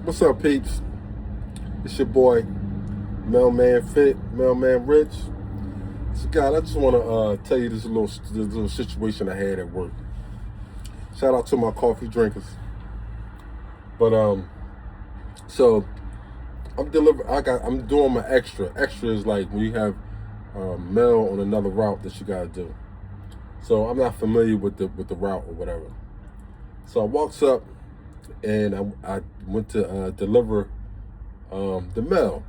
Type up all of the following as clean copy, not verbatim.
What's up, peeps? It's your boy, Mailman Mailman Rich. So, God, I just want to tell you this little situation I had at work. Shout out to my coffee drinkers. But so I'm doing my extra. Extra is like when you have mail on another route that you gotta do. So I'm not familiar with the route or whatever. So I walks up and I went to deliver the mail.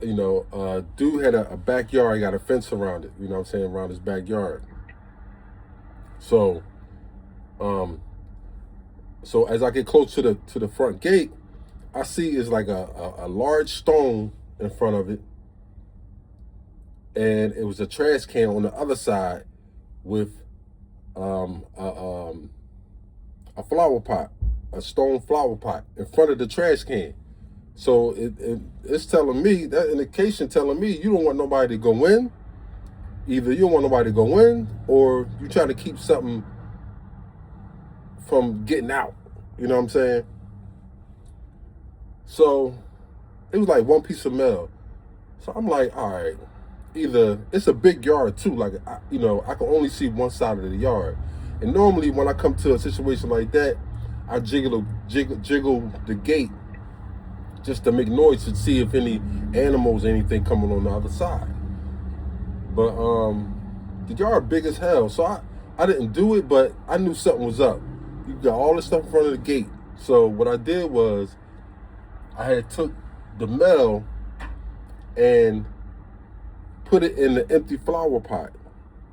Dude had a backyard. He got a fence around it. You know what I'm saying? Around his backyard. So, so as I get close to the front gate, I see is like a large stone in front of it, and it was a trash can on the other side with a flower pot, a stone flower pot in front of the trash can. So it's telling me, that indication telling me you don't want nobody to go in. Either you don't want nobody to go in, or you try to keep something from getting out. You know what I'm saying? So it was like one piece of mail. So I'm like, all right, either it's a big yard too. Like, I can only see one side of the yard. And normally when I come to a situation like that, I jiggle the gate just to make noise to see if any animals or anything coming on the other side. But the yard big as hell. So I didn't do it, but I knew something was up. You got all this stuff in front of the gate. So what I did was I had took the mail and put it in the empty flower pot.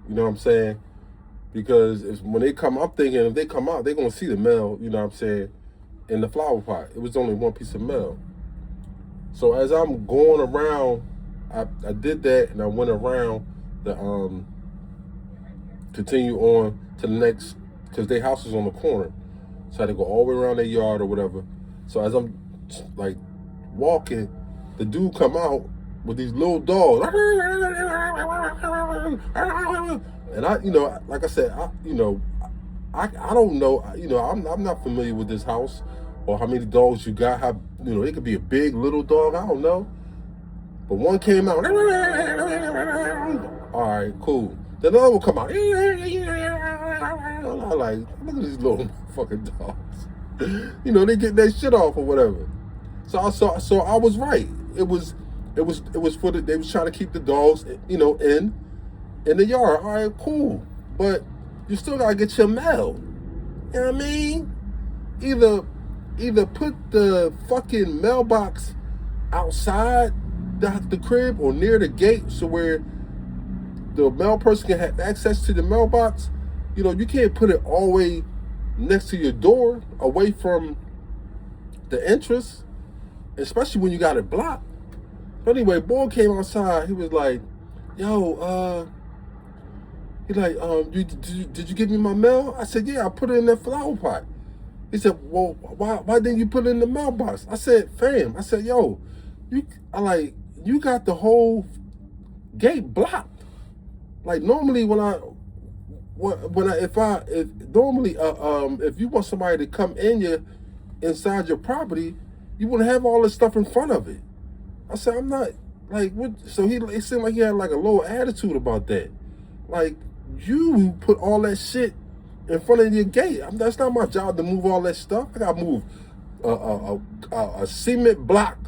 You know what I'm saying? Because when they come, I'm thinking if they come out, they're going to see the mail, you know what I'm saying, in the flower pot. It was only one piece of mail. So as I'm going around, I did that, and I went around the continue on to the next, because their house is on the corner. So I had to go all the way around their yard or whatever. So as I'm like walking, the dude come out with these little dogs. And like I said, I don't know, I'm not familiar with this house or how many dogs you got. How, it could be a big, little dog, I don't know. But one came out. All right, cool. Then another one come out. I'm like, look at these little fucking dogs. They get their shit off or whatever. So I was right. It was for they was trying to keep the dogs, in the yard. All right, cool. But you still gotta get your mail. You know what I mean? Either put the fucking mailbox outside the crib or near the gate, so where the mail person can have access to the mailbox. You can't put it all the way next to your door, away from the entrance, especially when you got it blocked. But anyway, boy came outside. He was like, "Yo, did you give me my mail?" I said, "Yeah, I put it in that flower pot." He said, "Well, why didn't you put it in the mailbox?" I said, "Fam," I said, "Yo, you got the whole gate blocked. Like normally if you want somebody to come inside your property, you wouldn't have all this stuff in front of it." I said, "I'm not like what." So it seemed like he had like a low attitude about that. Like, you put all that shit in front of your gate. That's not my job to move all that stuff. I gotta move a cement block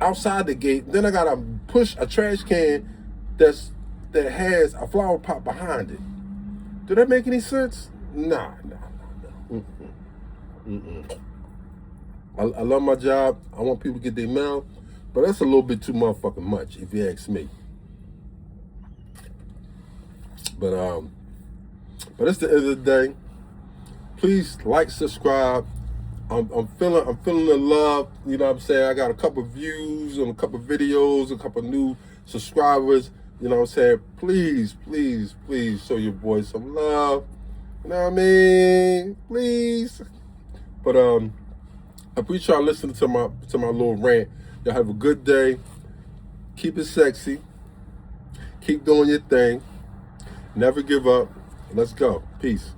outside the gate. Then I gotta push a trash can that has a flower pot behind it. Do that make any sense? Nah. I love my job. I want people to get their mail, but that's a little bit too motherfucking much, if you ask me. But it's the end of the day. Please like, subscribe. I'm feeling the love. You know what I'm saying? I got a couple views on a couple videos, a couple new subscribers. You know what I'm saying? Please show your boy some love. You know what I mean? Please. But I appreciate y'all listening to my little rant. Y'all have a good day. Keep it sexy. Keep doing your thing. Never give up. Let's go. Peace.